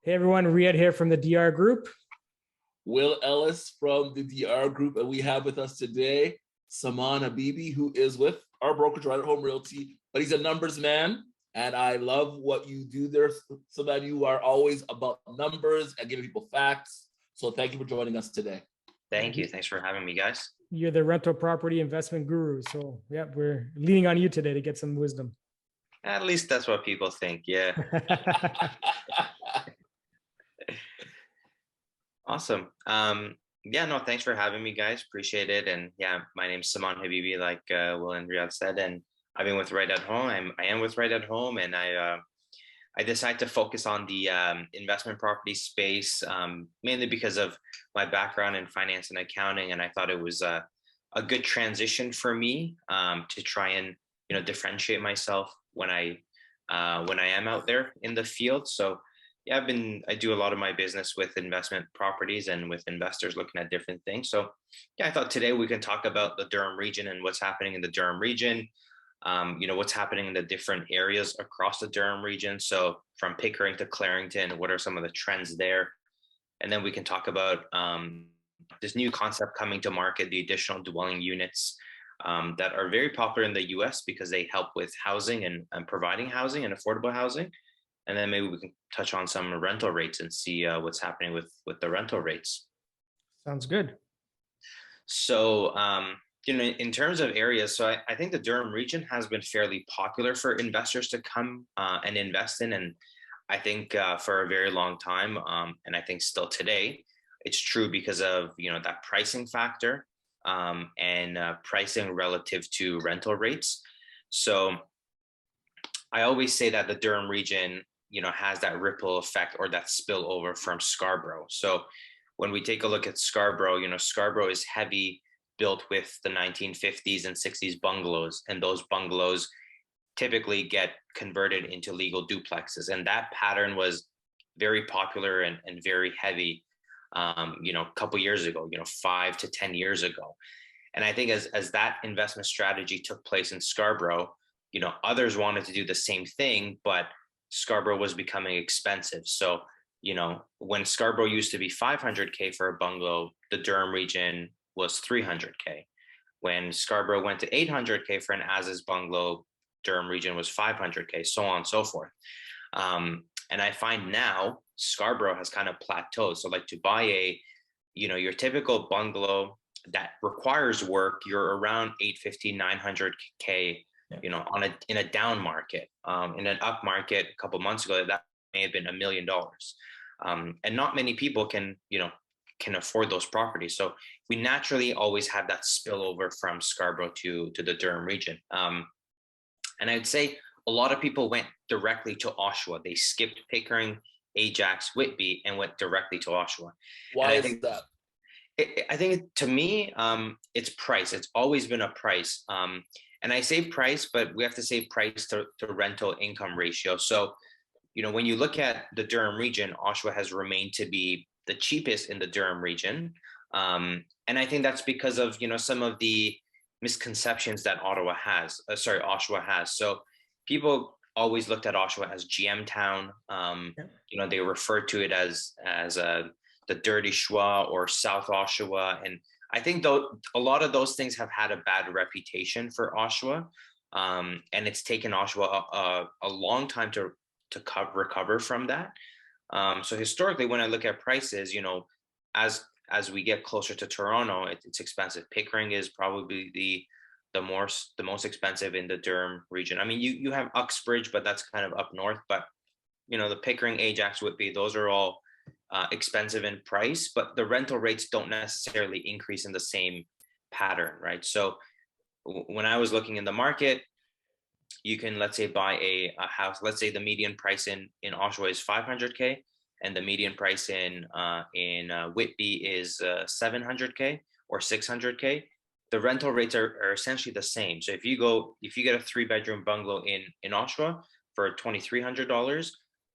Hey everyone, Riyad here from the DR Group. Will Ellis from the DR Group, and we have with us today Saman Habibi, who is with our brokerage right at Home Realty, but he's a numbers man, and I love what you do there. So that you are always about numbers and giving people facts. So thank you for joining us today. Thank you. Thanks for having me, guys. You're the rental property investment guru. So yeah, we're leaning on you today to get some wisdom. At least that's what people think. Yeah. Awesome. Yeah, no, thanks for having me, guys. Appreciate it. And yeah, my name's Saman Habibi, like Will and Riyad said, and I've been with Right at Home. I am with Right at Home, and I decided to focus on the investment property space, mainly because of my background in finance and accounting, and I thought it was a good transition for me to try and differentiate myself when I am out there in the field. So yeah, I do a lot of my business with investment properties and with investors looking at different things. So yeah, I thought today we can talk about the Durham region and what's happening in the Durham region. What's happening in the different areas across the Durham region. So from Pickering to Clarington, what are some of the trends there? And then we can talk about this new concept coming to market, the additional dwelling units that are very popular in the US because they help with housing and providing housing and affordable housing. And then maybe we can touch on some rental rates and see what's happening with the rental rates. Sounds good. So, in terms of areas, so I think the Durham region has been fairly popular for investors to come and invest in. And I think for a very long time, and I think still today, it's true because of, that pricing factor and pricing relative to rental rates. So I always say that the Durham region, has that ripple effect or that spillover from Scarborough. So when we take a look at Scarborough, Scarborough is heavy built with the 1950s and 60s bungalows, and those bungalows typically get converted into legal duplexes. And that pattern was very popular and very heavy, a couple years ago, 5 to 10 years ago. And I think as that investment strategy took place in Scarborough, others wanted to do the same thing, but Scarborough was becoming expensive. So, when Scarborough used to be 500K for a bungalow, the Durham region was 300K. When Scarborough went to 800K for an as-is bungalow, Durham region was 500K, so on and so forth. And I find now Scarborough has kind of plateaued. So like to buy your typical bungalow that requires work, you're around 850, 900K, in a down market. In an up market a couple months ago, that may have been $1 million. And not many people can afford those properties. So we naturally always have that spillover from Scarborough to the Durham region. And I'd say a lot of people went directly to Oshawa. They skipped Pickering, Ajax, Whitby, and went directly to Oshawa. Why is that? I think to me, it's price. It's always been a price. And I say price, but we have to say price to rental income ratio. So, when you look at the Durham region, Oshawa has remained to be the cheapest in the Durham region. And I think that's because of, some of the misconceptions that Oshawa has. So people always looked at Oshawa as GM town. They referred to it as the dirty Schwa or South Oshawa. And I think though a lot of those things have had a bad reputation for Oshawa. And it's taken Oshawa a long time to recover from that. So historically, when I look at prices, as we get closer to Toronto, it's expensive. Pickering is probably the most expensive in the Durham region. I mean, you have Uxbridge, but that's kind of up north. But the Pickering, Ajax, Whitby, those are all expensive in price, but the rental rates don't necessarily increase in the same pattern, right? So when I was looking in the market, you can, let's say, buy a house. Let's say the median price in Oshawa is 500K, and the median price in Whitby is 700K or 600K. The rental rates are essentially the same. So if you get a 3-bedroom bungalow in Oshawa for $2,300,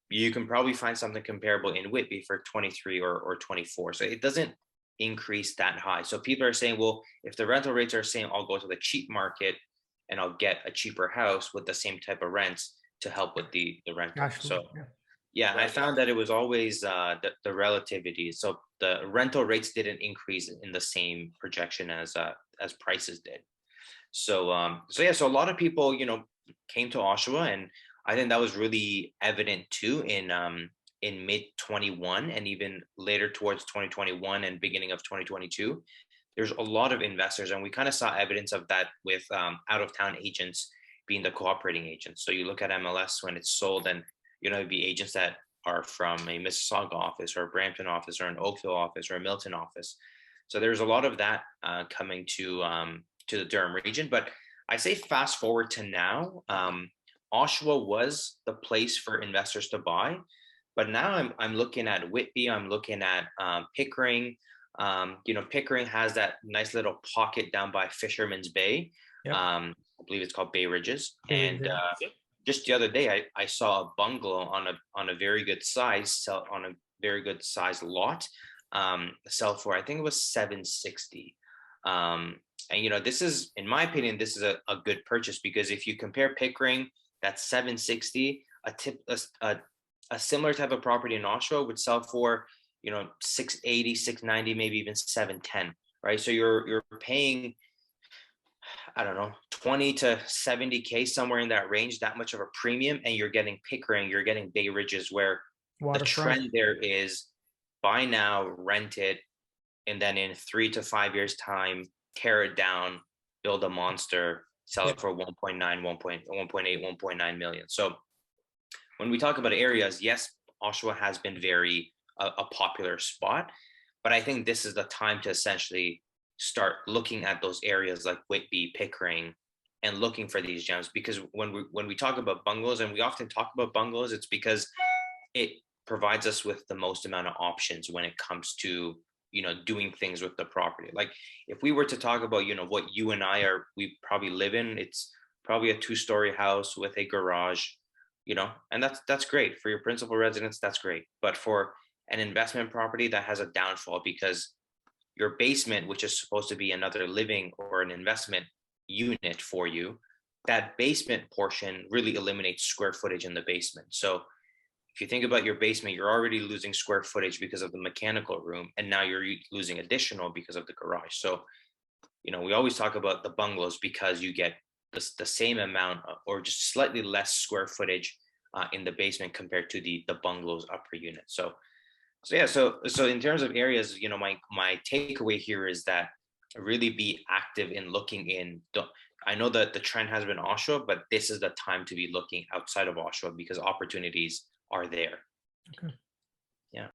you can probably find something comparable in Whitby for 23 or 24. So it doesn't increase that high. So people are saying, well, if the rental rates are saying I'll go to the cheap market and I'll get a cheaper house with the same type of rents to help with the rent. So Yeah, I found that it was always the relativity. So the rental rates didn't increase in the same projection as prices did. So yeah, so a lot of people, came to Oshawa, and I think that was really evident too in mid 21 and even later towards 2021 and beginning of 2022. There's a lot of investors, and we kind of saw evidence of that with out of town agents being the cooperating agents. So you look at MLS when it's sold, and it'd be agents that are from a Mississauga office or a Brampton office or an Oakville office or a Milton office. So there's a lot of that coming to the Durham region. But I say fast forward to now, Oshawa was the place for investors to buy, but now I'm looking at Whitby, I'm looking at Pickering. Pickering has that nice little pocket down by Fisherman's Bay. Yep. I believe it's called Bay Ridges. Bay And Ridges. just the other day, I saw a bungalow on a very good size on a very good size lot sell for, I think it was 760. And this is, in my opinion, this is a good purchase, because if you compare Pickering, that's 760, a similar type of property in Oshawa would sell for 680, 690, maybe even 710, right? So you're paying, I don't know, 20 to 70K, somewhere in that range, that much of a premium, and you're getting Pickering, you're getting Bay Ridges, where the trend there is buy now, rent it, and then in 3 to 5 years time, tear it down, build a monster, sell it for 1.9, 1.8, 1.9 million. So when we talk about areas, yes, Oshawa has been very a popular spot, but I think this is the time to essentially start looking at those areas like Whitby, Pickering, and looking for these gems. Because when we talk about bungalows, and we often talk about bungalows, it's because it provides us with the most amount of options when it comes to doing things with the property. Like if we were to talk about what you and we probably live in, it's probably a 2-story house with a garage, and that's great for your principal residence. That's great. But for an investment property, that has a downfall, because your basement, which is supposed to be another living or an investment unit for you, that basement portion really eliminates square footage in the basement. So if you think about your basement, you're already losing square footage because of the mechanical room, and now you're losing additional because of the garage. So, we always talk about the bungalows because you get the same amount or just slightly less square footage in the basement compared to the bungalows upper unit. So yeah, so in terms of areas, my takeaway here is that really be active in looking in. I know that the trend has been Oshawa, but this is the time to be looking outside of Oshawa, because opportunities are there. Okay. Yeah.